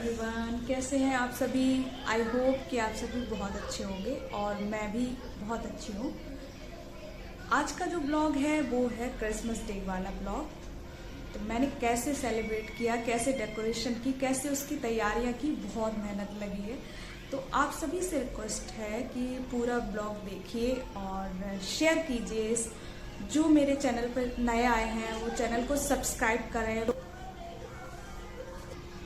Everyone, कैसे हैं आप सभी। आई होप कि आप सभी बहुत अच्छे होंगे और मैं भी बहुत अच्छी हूँ। आज का जो ब्लॉग है वो है क्रिसमस डे वाला ब्लॉग। तो मैंने कैसे सेलिब्रेट किया, कैसे डेकोरेशन की, कैसे उसकी तैयारियां की, बहुत मेहनत लगी है। तो आप सभी से रिक्वेस्ट है कि पूरा ब्लॉग देखिए और शेयर कीजिए। जो मेरे चैनल पर नए आए हैं वो चैनल को सब्सक्राइब करें।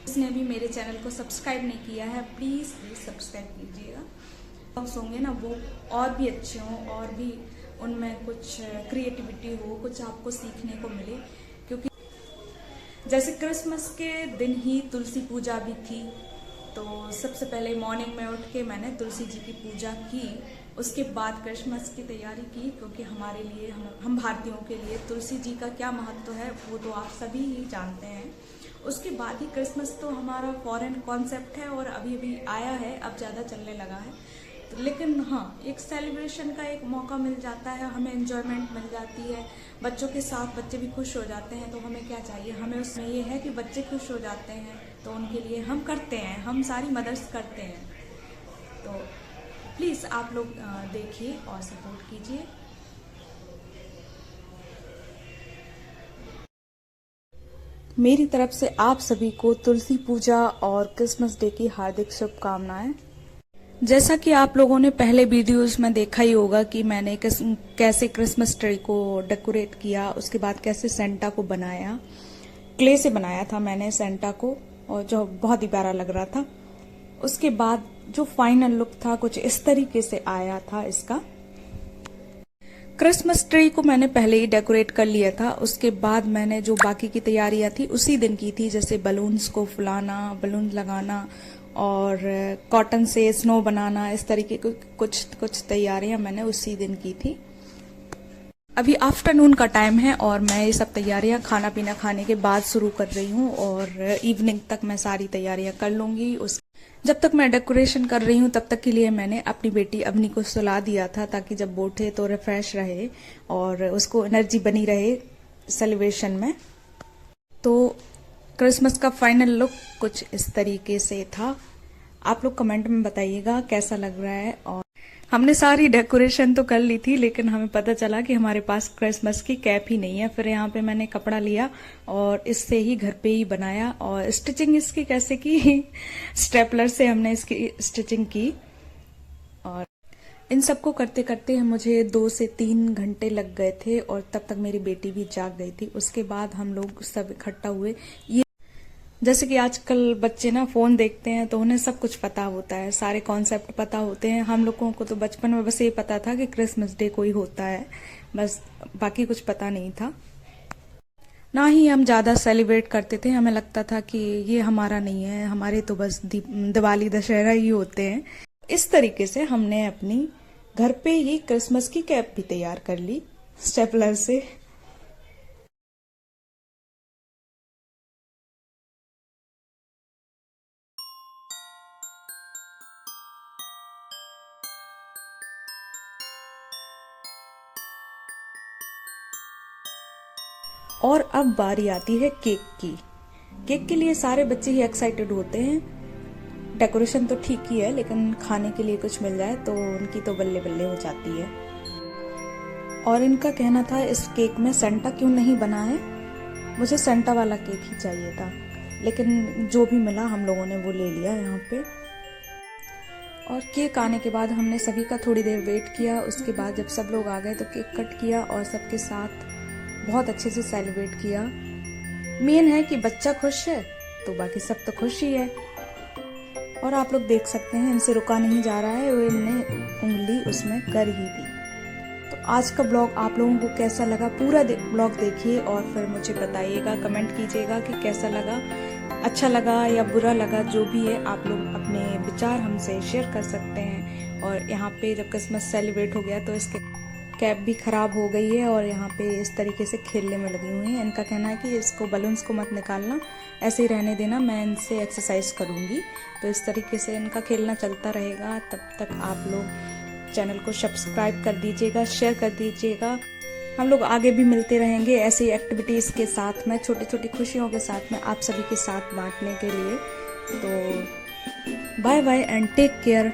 जिसने भी मेरे चैनल को सब्सक्राइब नहीं किया है प्लीज़ सब्सक्राइब कीजिएगा। ब्लॉग्स होंगे ना वो और भी अच्छे हों और भी उनमें कुछ क्रिएटिविटी हो, कुछ आपको सीखने को मिले। क्योंकि जैसे क्रिसमस के दिन ही तुलसी पूजा भी थी, तो सबसे पहले मॉर्निंग में उठ के मैंने तुलसी जी की पूजा की। उसके बाद क्रिसमस की तैयारी की, क्योंकि हमारे लिए हम भारतीयों के लिए तुलसी जी का क्या महत्व है वो तो आप सभी ही जानते हैं। उसके बाद ही क्रिसमस तो हमारा फॉरेन कॉन्सेप्ट है और अभी अभी आया है, अब ज़्यादा चलने लगा है। तो लेकिन हाँ, एक सेलिब्रेशन का एक मौका मिल जाता है, हमें एंजॉयमेंट मिल जाती है। बच्चों के साथ बच्चे भी खुश हो जाते हैं, तो हमें क्या चाहिए, हमें उसमें ये है कि बच्चे खुश हो जाते हैं तो उनके लिए हम करते हैं, हम सारी मदर्स करते हैं। तो प्लीज़ आप लोग देखिए और सपोर्ट कीजिए। मेरी तरफ से आप सभी को तुलसी पूजा और क्रिसमस डे की हार्दिक शुभकामनाएं। जैसा कि आप लोगों ने पहले वीडियोस में देखा ही होगा कि मैंने कैसे क्रिसमस ट्री को डेकोरेट किया, उसके बाद कैसे सेंटा को बनाया। क्ले से बनाया था मैंने सेंटा को, और जो बहुत ही प्यारा लग रहा था। उसके बाद जो फाइनल लुक था कुछ इस तरीके से आया था इसका। क्रिसमस ट्री को मैंने पहले ही डेकोरेट कर लिया था। उसके बाद मैंने जो बाकी की तैयारियां थी उसी दिन की थी, जैसे बलून्स को फुलाना, बलून लगाना और कॉटन से स्नो बनाना, इस तरीके की कुछ तैयारियां मैंने उसी दिन की थी। अभी आफ्टरनून का टाइम है और मैं ये सब तैयारियां खाना पीना खाने के बाद शुरू कर रही हूँ और इवनिंग तक मैं सारी तैयारियां कर लूंगी। जब तक मैं डेकोरेशन कर रही हूँ तब तक के लिए मैंने अपनी बेटी अवनी को सुला दिया था, ताकि जब वो उठे तो रिफ्रेश रहे और उसको एनर्जी बनी रहे सेलिब्रेशन में। तो क्रिसमस का फाइनल लुक कुछ इस तरीके से था। आप लोग कमेंट में बताइएगा कैसा लग रहा है। और हमने सारी डेकोरेशन तो कर ली थी, लेकिन हमें पता चला कि हमारे पास क्रिसमस की कैप ही नहीं है। फिर यहाँ पे मैंने कपड़ा लिया और इससे ही घर पे ही बनाया। और स्टिचिंग इसकी कैसे की स्टेपलर से हमने इसकी स्टिचिंग की। और इन सबको करते करते मुझे 2 से 3 घंटे लग गए थे और तब तक मेरी बेटी भी जाग गई थी। उसके बाद हम लोग सब इकट्ठा हुए। ये जैसे कि आजकल बच्चे ना फोन देखते हैं तो उन्हें सब कुछ पता होता है, सारे कॉन्सेप्ट पता होते हैं। हम लोगों को तो बचपन में बस ये पता था कि क्रिसमस डे कोई होता है, बस बाकी कुछ पता नहीं था। ना ही हम ज्यादा सेलिब्रेट करते थे। हमें लगता था कि ये हमारा नहीं है, हमारे तो बस दिवाली दशहरा ही होते हैं। इस तरीके से हमने अपनी घर पे ही क्रिसमस की कैप भी तैयार कर ली स्टेपलर से। और अब बारी आती है केक की। केक के लिए सारे बच्चे ही एक्साइटेड होते हैं। डेकोरेशन तो ठीक ही है, लेकिन खाने के लिए कुछ मिल जाए तो उनकी तो बल्ले बल्ले हो जाती है। और इनका कहना था इस केक में सेंटा क्यों नहीं बना है। मुझे सेंटा वाला केक ही चाहिए था, लेकिन जो भी मिला हम लोगों ने वो ले लिया यहाँ पे। और केक आने के बाद हमने सभी का थोड़ी देर वेट किया। उसके बाद जब सब लोग आ गए तो केक कट किया और सबके साथ बहुत अच्छे से सेलिब्रेट किया। मेन है कि बच्चा खुश है तो बाकी सब तो खुश ही है। और आप लोग देख सकते हैं इनसे रुका नहीं जा रहा है, वो इनने उंगली उसमें कर ही दी। तो आज का ब्लॉग आप लोगों को कैसा लगा, पूरा ब्लॉग देखिए और फिर मुझे बताइएगा, कमेंट कीजिएगा कि कैसा लगा, अच्छा लगा या बुरा लगा। जो भी है आप लोग अपने विचार हमसे शेयर कर सकते हैं। और यहाँ पे जब क्रिसमस सेलिब्रेट हो गया तो इसके कैप भी खराब हो गई है और यहाँ पे इस तरीके से खेलने में लगी हुई है। इनका कहना है कि इसको बलून्स को मत निकालना, ऐसे ही रहने देना, मैं इनसे एक्सरसाइज करूँगी। तो इस तरीके से इनका खेलना चलता रहेगा। तब तक आप लोग चैनल को सब्सक्राइब कर दीजिएगा, शेयर कर दीजिएगा। हम लोग आगे भी मिलते रहेंगे ऐसी एक्टिविटीज़ के साथ में, छोटी छोटी खुशियों के साथ में आप सभी के साथ बांटने के लिए। तो Bye bye and take care.